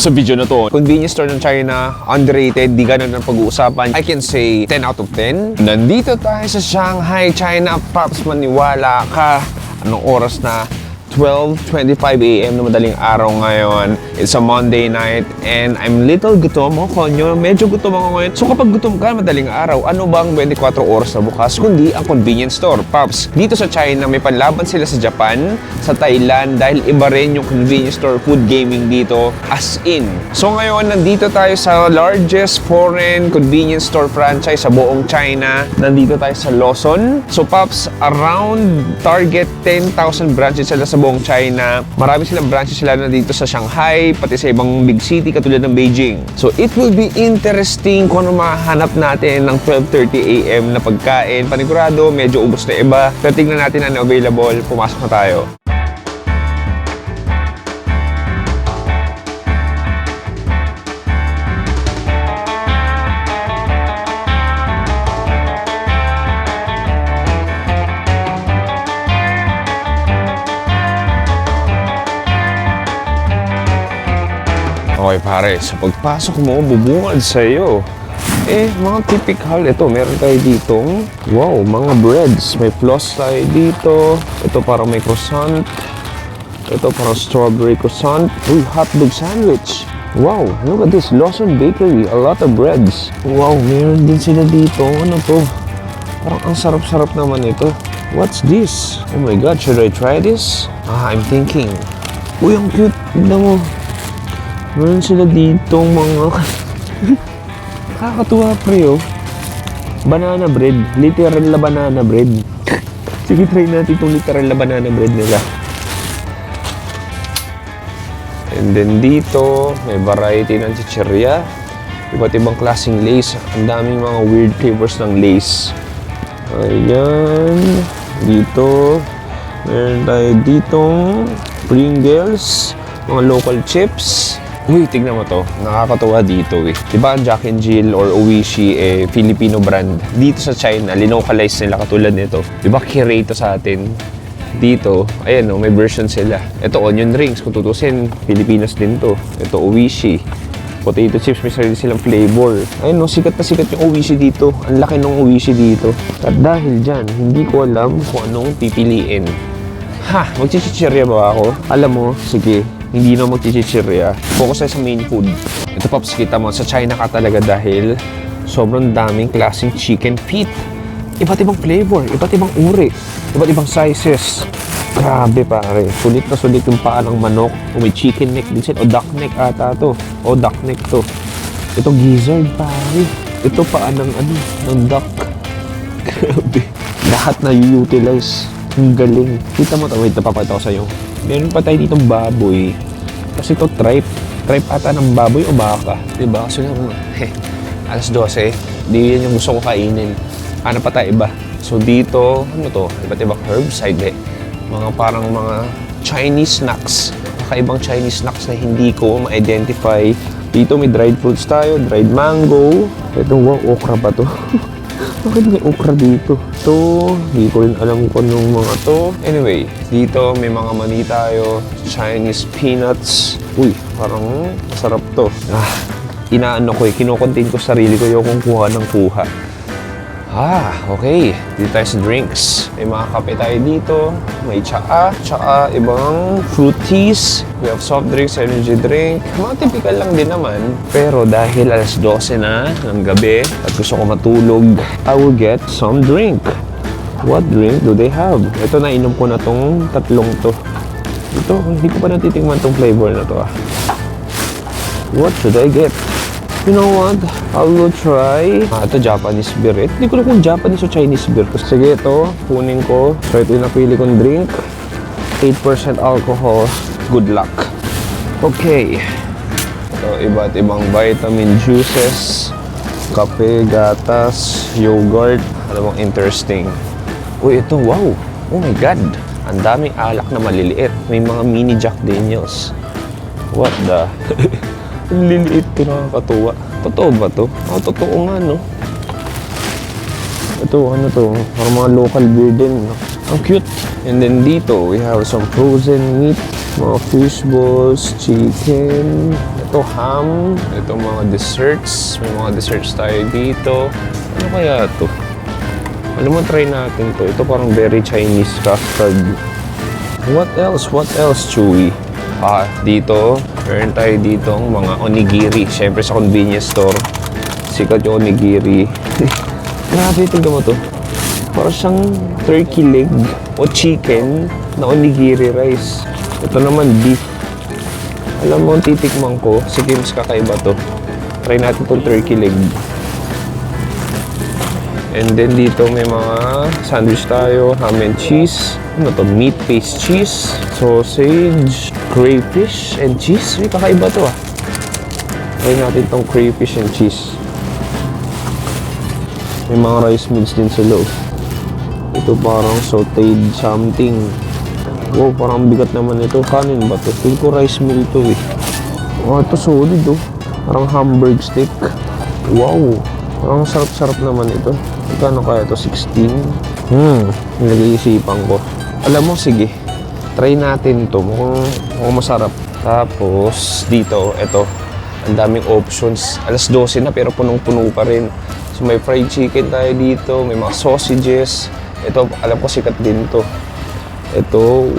sa video na to. Convenience store ng China, underrated, di ganun ang pag-uusapan. I can say 10 out of 10. Nandito tayo sa Shanghai, China. Props, maniwala ka. Anong oras na? 12:25 AM na madaling araw ngayon. It's a Monday night and I'm little gutom. Konyo, medyo gutom ako ngayon. So kapag gutom ka madaling araw, ano bang 24 oras na bukas kundi ang convenience store? Pops, dito sa China may panlaban sila sa Japan, sa Thailand dahil iba rin yung convenience store food gaming dito as in. So ngayon nandito tayo sa largest foreign convenience store franchise sa buong China. Nandito tayo sa Lawson. So Pops, around target 10,000 branches sila sa buong China. Marami silang branches sila na dito sa Shanghai, pati sa ibang big city katulad ng Beijing. So it will be interesting kung ano mahanap natin ng 12:30 AM na pagkain. Panigurado, medyo ubos na iba. Pero tingnan natin ano available. Pumasok na tayo. Okay pare, sa pagpasok mo, bubungad sa'yo. Mga typical. Ito, meron tayo ditong, wow, mga breads. May floss tayo dito. Ito parang may croissant. Ito parang strawberry croissant. Uy, hotdog sandwich. Wow, look at this. Lawson Bakery. A lot of breads. Wow, meron din sila dito. Ano to? Parang ang sarap-sarap naman ito. What's this? Oh my God, should I try this? I'm thinking. Uy, ang cute. Tignan mo. Meron sila dito mga kakatuwa pre oh. Banana bread. Literal na banana bread. Sige, try natin itong literal na banana bread nila. And then dito, may variety ng chichirya. Iba't ibang klaseng lace. Ang daming mga weird flavors ng lace. Ayan. Dito. Meron tayo ditong Pringles. Mga local chips. Uy, tignan mo to. Nakakatuwa dito eh. Diba ang Jack and Jill or Oishi Filipino brand? Dito sa China, linocalize nila katulad nito. Diba Kiray to sa atin? Dito, ayan may version sila. Ito onion rings, kung tutusin, Pilipinas din to. Ito Oishi. Potato chips, may sarili silang flavor. Ayun sikat na sikat yung Oishi dito. Ang laki ng Oishi dito. At dahil dyan, hindi ko alam kung anong pipiliin. Magchichichirya ba ako? Alam mo, sige. Hindi na magchichichirya. Focus tayo sa main food. Ito Pops, kita mo, sa China ka talaga dahil sobrang daming klaseng chicken feet. Iba't ibang flavor, iba't ibang uri, iba't ibang sizes. Grabe pare, sulit na sulit yung paa ng manok. O may chicken neck din sila, o duck neck ata to. O duck neck to. Ito gizzard pare. Ito paa ng duck. Grabe. Lahat na i-utilize. Ang galing. Kita mo ito, wait, napapakita ko sa'yo. Meron pa tayo ditong baboy. Kasi ito tripe. Tripe ata ng baboy o baka. Diba? Kasi alas 12. Di yan yung gusto ko kainin. Ano pa tayo iba? So dito, ano to? Iba't ibang herbs. Mga parang mga Chinese snacks. Kakaibang Chinese snacks na hindi ko ma-identify. Dito may dried fruits tayo. Dried mango. Ito, wow, okra ba to? Bakit may okra dito? Ito, hindi ko rin alam kung anong mga to. Anyway, dito may mga mani tayo. Chinese peanuts. Uy, parang masarap to. Inaano ko kinukontain ko sarili ko yung kuha ng kuha. Okay. Dito tayo sa drinks. May mga kape tayo dito. May tsaa, tsaka ibang fruities. We have soft drinks, energy drink. Mga typical lang din naman. Pero dahil alas 12 na ng gabi at gusto ko matulog, I will get some drink. What drink do they have? Ito, nainom ko na tong tatlong to. Ito, hindi ko pa natitingman tong flavor na to What should I get? You know what? I will try. Ito Japanese beer. Hindi ko na kung Japanese o Chinese beer. Sige, ito. Kunin ko. So, ito yung napili kong drink. 8% alcohol. Good luck. Okay. Ito, iba't ibang vitamin juices. Kape, gatas, yogurt. Alam mo, interesting. Uy, ito. Wow. Oh my God. Ang daming alak na maliliit. May mga mini Jack Daniels. What the... Ang liliit ko, nakakatuwa. Totoo ba to? Totoo nga, no? Ito, ano to? Parang mga local beer din, no? Ang cute. And then dito, we have some frozen meat. Mga fish balls, chicken, ito ham, ito mga desserts. May mga desserts tayo dito. Ano kaya ito? Alam mo, try natin to. Ito parang very Chinese custard. What else? What else, Chewy? Dito, meron tayo dito ang mga onigiri. Siyempre sa convenience store, sikat yung onigiri. Grabe, tingnan mo to. Parang siyang turkey leg o chicken na onigiri rice. Ito naman beef. Alam mo, titikman ko. Sige, mas kakaiba to. Try natin itong turkey leg. And then dito may mga sandwich tayo, ham and cheese. Ano to? Meat paste cheese, sausage, crayfish and cheese. Ay, kakaiba to ah. Try natin itong crayfish and cheese. May mga rice meals din sa loob. Ito parang sauteed something. Wow, parang bigat naman ito. Kanin ba to? Feel ko rice meal to eh. Ito solid oh. Parang hamburg steak. Wow. Parang sarap-sarap naman ito. Magkano kaya ito? 16? Nag-iisipan ko. Alam mo, sige. Try natin to. Mukhang masarap. Tapos, dito, ito. Ang daming options. Alas 12 na pero punong-puno pa rin. So, may fried chicken tayo dito. May mga sausages. Ito, alam ko sikat din to. Ito,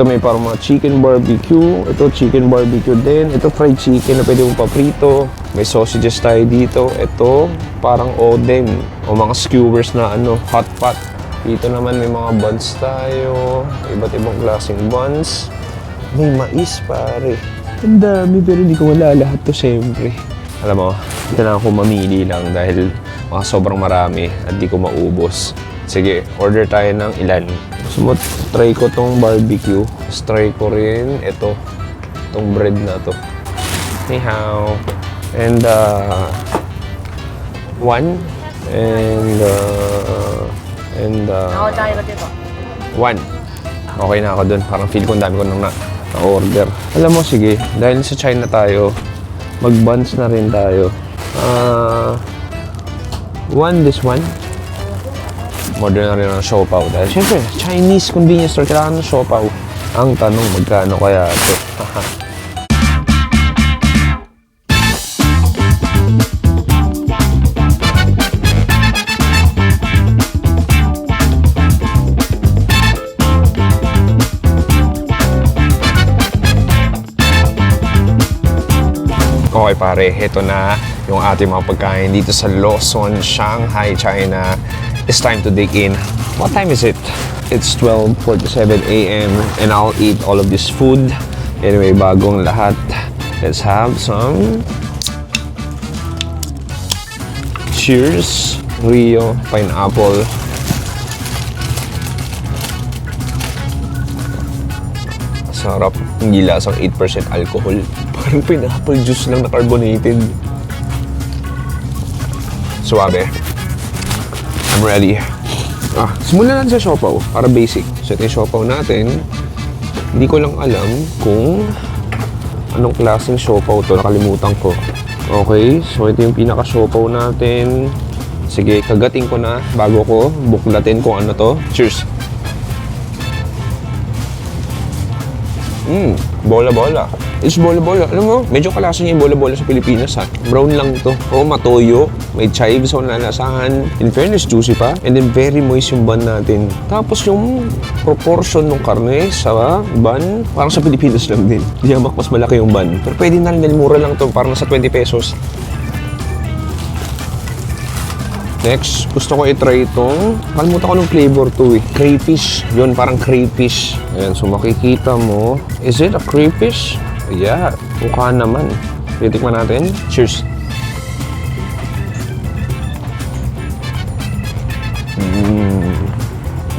may parang mga chicken barbecue. Ito, chicken barbecue din. Ito, fried chicken na pwede mong paprito. May sausages tayo dito. Ito, parang oden. O mga skewers na hot pot. Dito naman may mga buns tayo. Iba't ibang klaseng buns. May mais, pare. Ang dami, pero hindi ko wala lahat to, siyempre. Alam mo, ito na ako mamili lang dahil sobrang marami at di ko maubos. Sige, order tayo ng ilan. So, try ko tong barbecue. Try ko rin itong bread na to. Ni hao. And, one. And, one. Okay na ako dun. Parang feel ko ang dami ko nang na-order. Alam mo, sige. Dahil sa China tayo, mag-buns na rin tayo. This one. Order na rin ng siopaw. Dahil syempre, Chinese convenience store, kailangan ng siopaw. Ang tanong, magkano kaya ito? Okay pare, ito na yung ating mga pagkain dito sa Lawson, Shanghai, China. It's time to dig in. What time is it? It's 12:47 a.m. and I'll eat all of this food. Anyway, bagong lahat. Let's have some. Cheers. Rio pineapple. Sarap. Hindi lasang 8% alcohol. Parang pineapple juice lang na carbonated. Suabe. I'm ready. Simulan natin sa siopaw para basic. So ito yung siopaw natin. Hindi ko lang alam kung anong klaseng siopaw to. Nakalimutan ko. Okay, so ito yung pinaka-siopaw natin. Sige, kagating ko na bago ko buklatin kung ano to. Cheers! Bola-bola. It's bola-bola. Alam mo, medyo kalasa niya yung bola-bola sa Pilipinas ha. Brown lang to. Matoyo. May chives o nalasahan. In fairness, juicy pa. And then very moist yung bun natin. Tapos yung proportion ng karne sa bun, parang sa Pilipinas lang din. Yamak, mas malaki yung bun. Pero pwede na rin, mura lang to. Parang nasa 20 pesos. Next, gusto ko i-try itong, kalimutan ko ng flavor to eh. Crayfish. Yun, parang crayfish. Ayan, so makikita mo. Is it a crayfish? Yeah, mukha naman. Titikman natin. Cheers.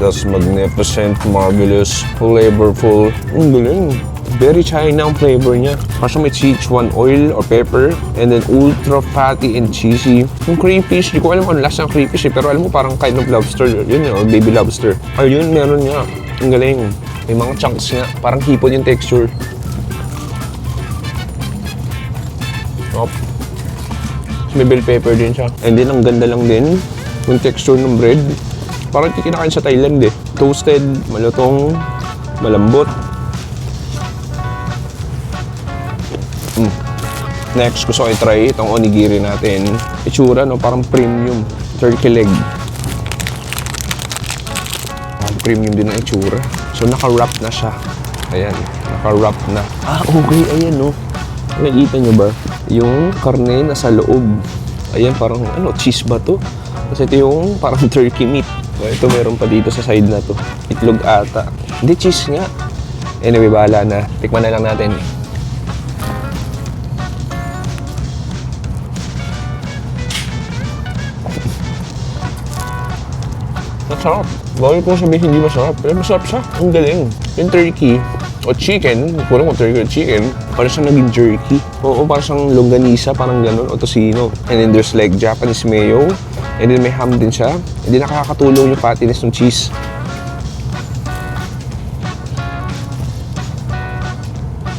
That's magnificent, marvelous, flavorful. Ang galing. Very China ang flavor niya. Kasi may Sichuan oil or pepper and then ultra fatty and cheesy. Yung crayfish, di ko alam kung lasa ng crayfish eh, pero alam mo parang kind of lobster. Yun yun, or baby lobster. Ayun, meron niya. Ang galing. May mga chunks nga. Parang hipon yung texture. May bell pepper din siya. And then, ang ganda lang din yung texture ng bread. Parang kinakain sa Thailand eh. Toasted, malutong, malambot. Next, gusto ko i-try itong onigiri natin. Itsura, no? Parang premium. Turkey leg. Premium din ang itsura. So, naka-wrap na siya. Ayan, naka-wrap na. Okay, ayan, no? Nakikita nyo ba? Yung karne nasa loob. Ayan, parang, cheese ba to? Kasi ito yung parang turkey meat. So, ito meron pa dito sa side na to. Itlog ata. Hindi, cheese nga. Anyway, bahala na. Tikman na lang natin. Masarap. Bawal ko sabihin hindi masarap. Pero masarap siya. Ang galing. Yung turkey o chicken, kurang mo turkey o chicken, parang siyang naging jerky. Oo, parang siyang longganisa, parang ganun, o tocino. And then there's like Japanese mayo. And then may ham din siya. And then nakakatulong yung fattiness ng cheese.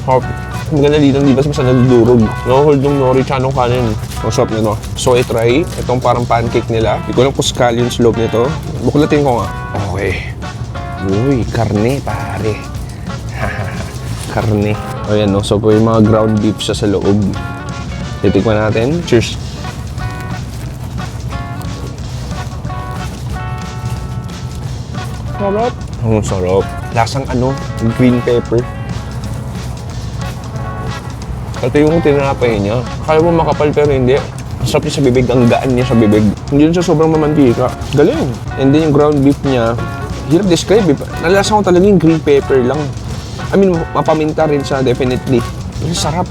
Hop. Ang ganda dito, di ba basta nadudurog. Nakuhold yung nori-chanong kanin. Ang sarap nito. So, i-try itong parang pancake nila. Hindi ko lang kung scallion yung slope nito. Buklatin ko nga. Okay. Uy, karne, pare. Karne. O yan, no? So, yung mga ground beef siya sa loob. Titikman natin. Cheers. Sarap. Ang sarap. Lasang green pepper. Ito yung tinapay niya. Kala mo makapal pero hindi. Ang sarap niya sa bibig, ang gaan niya sa bibig. Hindi siya sobrang mamantika. Galing. And then yung ground beef niya, hirap describe eh. Nalasan ko talaga yung green pepper lang. I mean, mapaminta rin siya definitely. Ang sarap.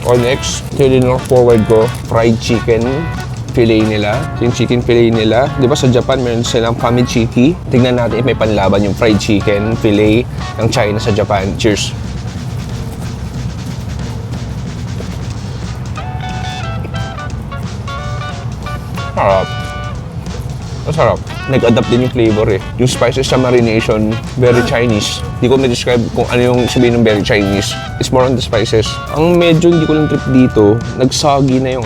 O next, yung forward ko, fried chicken fillet nila. Yung chicken fillet nila. Di ba sa Japan, meron silang famichiki. Tignan natin if may panlaban yung fried chicken fillet ng China sa Japan. Cheers. Sarap. Masarap. Nag-adapt din yung flavor eh. Yung spices sa marination, very Chinese. Hindi ko na-describe kung ano yung sabihin ng very Chinese. It's more on the spices. Ang medyo hindi ko lang trip dito, nagsagi na yung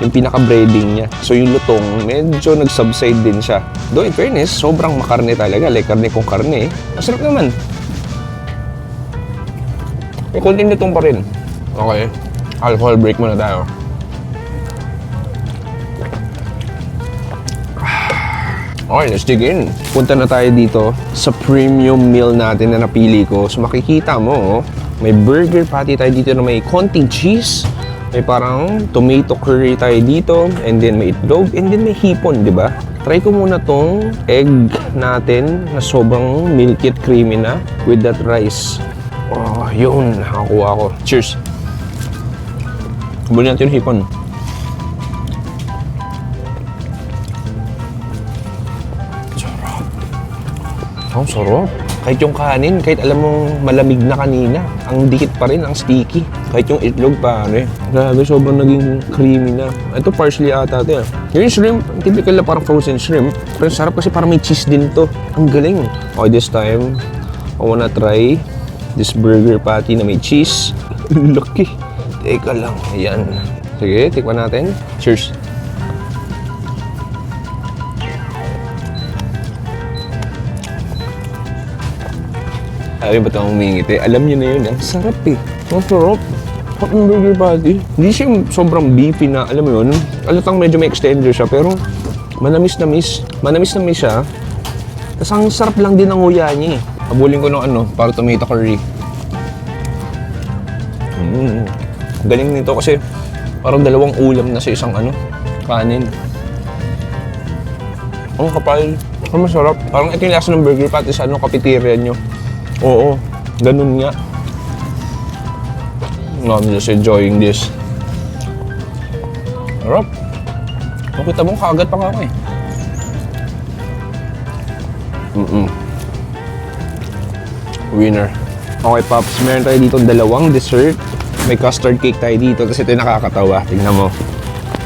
yung pinaka-breading niya. So yung lutong, medyo nag-subside din siya. Though in fairness, sobrang makarne talaga. Like karne kung karne. Masarap naman. May konting lutong pa rin. Okay. Alcohol break muna tayo. Okay, let's dig in. Punta na tayo dito sa premium meal natin na napili ko. So makikita mo, may burger patty tayo dito na may konting cheese. May parang tomato curry tayo dito. And then may itlog. And then may hipon, di ba? Try ko muna tong egg natin na sobrang milky at creamy na with that rice. Oh, yun. Nakakuha ko. Cheers. Kubunin natin yung hipon. Ang sarap. Kahit yung kanin, kahit alam mong malamig na kanina, ang dikit pa rin, ang sticky. Kahit yung itlog, pare. Grabe, sobrang naging creamy na. Ito partially ata ito. Yung shrimp, typical na parang frozen shrimp. Pero sarap kasi parang may cheese din to. Ang galing. Okay, this time, I wanna try this burger patty na may cheese. Laki. Teka lang, ayan. Sige, tikman natin. Cheers. Ayaw ba itong humingiti? Alam niyo na yun, ang sarap eh. Ang sarap. Sarap ng burger patty. Hindi siya sobrang beefy na, alam mo yun, alatang medyo may extender siya, pero manamis-namis. Manamis-namis siya. Tapos ang sarap lang din ng nguya niya eh. Habulin ko ng para tomato curry. Galing nito kasi parang dalawang ulam na sa isang kanin. Ang kapal. Ang masarap. Parang ito yung lasa ng burger patty sa cafeteria nyo. Oo, ganun nga. I'm just enjoying this. Sarap. Makita mo, kaagad pa nga ako eh. Winner. Okay, Pops. Meron tayo dito dalawang dessert. May custard cake tayo dito. Kasi ito yung nakakatawa. Tingnan mo.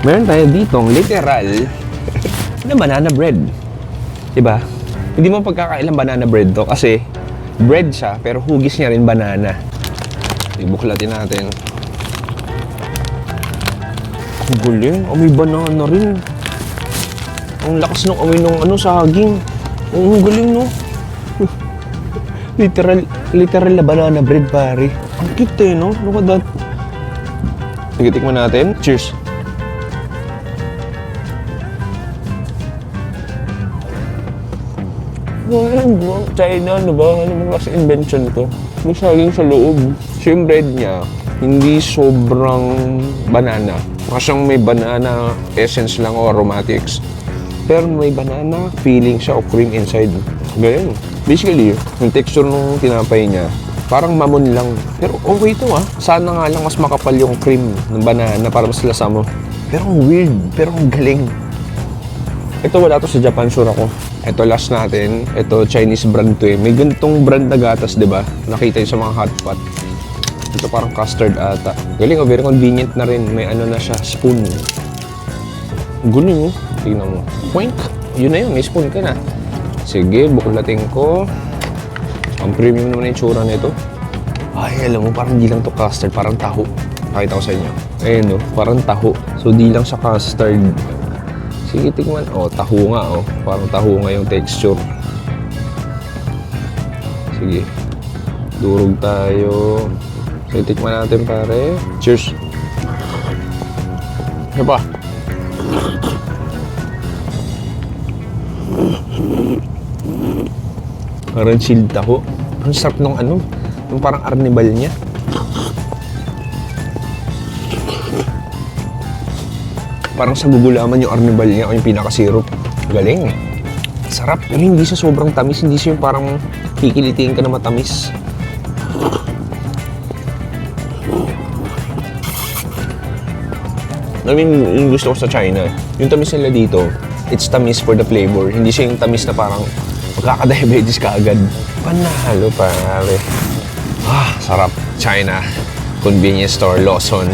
Meron tayo ditong literal na banana bread. Diba? Hindi mo pagkakailang banana bread to kasi bread siya, pero hugis niya rin banana. Ibuklatin natin. Ang galing. May banana rin. Ang lakas ng amoy ng saging. Ang galing, no? literal na banana bread, pare. Ang cute eh, no? Look at that. Sige, tikman natin. Cheers. China, ano ba? Ano ba kasi invention to? Masaging sa loob. So yung bread niya, hindi sobrang banana. Kasyang may banana essence lang o aromatics. Pero may banana feeling siya o cream inside. Ganyan. Basically, yung texture ng tinapay niya, parang mamon lang. Pero okay ito ah. Sana nga lang mas makapal yung cream ng banana para mas lasa mo. Pero weird. Pero ang galing. Ito wala to sa Japan, sure ako. Ito last natin. Ito Chinese brand to eh. May ganitong brand na gatas, di ba? Nakita yun sa mga hot pot. Ito parang custard ata. Galing oh, very convenient na rin. May ano na siya, spoon. Guling oh. Tingnan mo. Poink. Yun na yun, may spoon ka na. Sige, buklatin ko. Ang premium naman yung tsura nito. Ay, alam mo, parang di lang to custard. Parang taho. Pakita ko sa inyo. Ayun oh, parang taho. So, di lang sa custard. Sige, tingnan. Oh, taho nga, oh. Parang taho nga yung texture. Sige. Durog tayo. Sige, tikman natin, pare. Cheers. Ano pa? Parang chilled taho. Ang sarap nung ano. Yung parang arnibal niya. Parang sa gugulaman yung arnibal niya o yung pinaka-syrup. Galing. Sarap. Pero hindi siya sobrang tamis. Hindi siya yung parang kikilitiin ka na matamis. I mean, yung gusto ko sa China, yung tamis nila dito, it's tamis for the flavor. Hindi siya yung tamis na parang magkaka-diabetes ka agad. Panalo, pare. Ah, sarap. China. Convenience store, Lawson.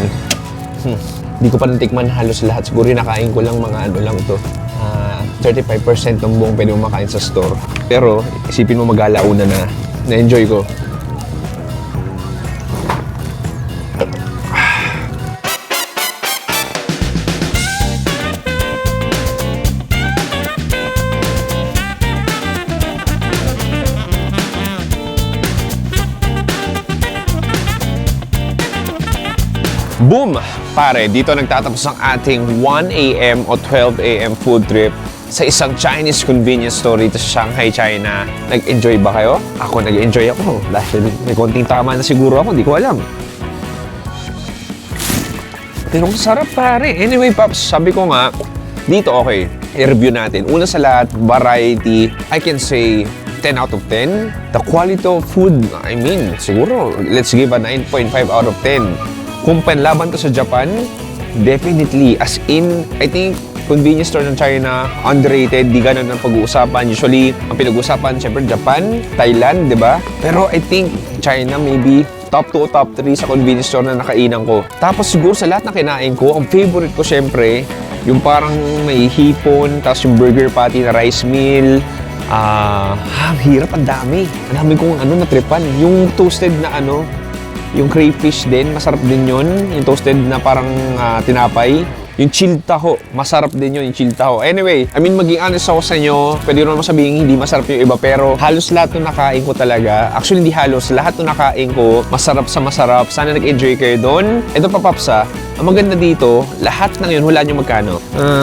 Hindi ko pa natikman halos lahat. Siguro nakain ko lang mga ano lang to. 35% ng buong pwede mo makain sa store. Pero isipin mo mag-alauna na. Na-enjoy ko. Boom! Pare, dito nagtatapos ang ating 1 a.m. o 12 a.m. food trip sa isang Chinese convenience store dito sa Shanghai, China. Nag-enjoy ba kayo? Ako nag-enjoy ako dahil may konting tama na siguro ako, di ko alam. Pero ang sarap pare. Anyway, Paps, sabi ko nga, dito okay, i-review natin. Una sa lahat, variety, I can say 10 out of 10. The quality of food, I mean, siguro, let's give a 9.5 out of 10. Kung panlaban to sa Japan, definitely. As in, I think, convenience store ng China, underrated, di ganun ang pag-uusapan. Usually, ang pinag-uusapan, syempre, Japan, Thailand, di ba? Pero I think, China maybe top 2 o top 3 sa convenience store na nakainan ko. Tapos siguro sa lahat na kinain ko, ang favorite ko syempre, yung parang may hipon, tapos yung burger patty na rice meal. Ang hirap, ang dami. Ang dami kong natripan. Yung toasted na yung crayfish din, masarap din yun. Yung toasted na parang tinapay. Yung chilled taho, masarap din yun, yung chilled taho. Anyway, I mean, maging honest ako sa inyo, pwede rin naman sabihin hindi masarap yung iba, pero halos lahat ng nakain ko talaga, actually hindi halos, lahat ng nakain ko, masarap sa masarap. Sana nag-enjoy kayo doon. Ito pa, Papsa, ang maganda dito, lahat ng yun, hulaan nyo magkano.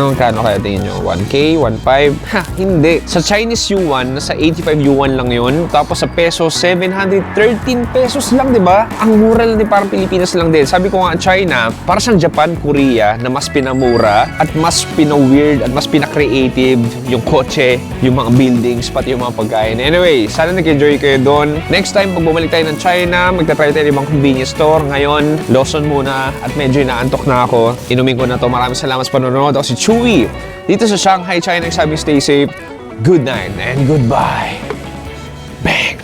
Magkano kaya tingin nyo? 1K? 1.5? Ha, hindi. Sa Chinese yuan, nasa 85 yuan lang yun. Tapos sa peso, 713 pesos lang, di ba? Ang mura lang din, parang Pilipinas lang din. Sabi ko nga, China, para siyang Japan, Korea, na mas pinamura at mas pina-weird at mas pina-creative yung kotse, yung mga buildings, pati yung mga pagkain. Anyway, sana nag-enjoy kayo doon. Next time, pag bumalik tayo ng China, magta-try tayo ng ibang convenience store. Ngayon, Lawson muna at medyo inaantok na ako. Inumin ko na to. Maraming salamat sa panonood. Ako si Chewy dito sa Shanghai, China. Nagsabing stay safe. Good night and goodbye. Bang!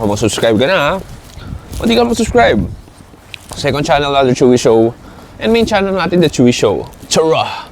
Kung mag-subscribe ka na ha. O di ka mag-subscribe. Second channel na The Chewy Show. And main channel natin, The Chewy Show. Tara!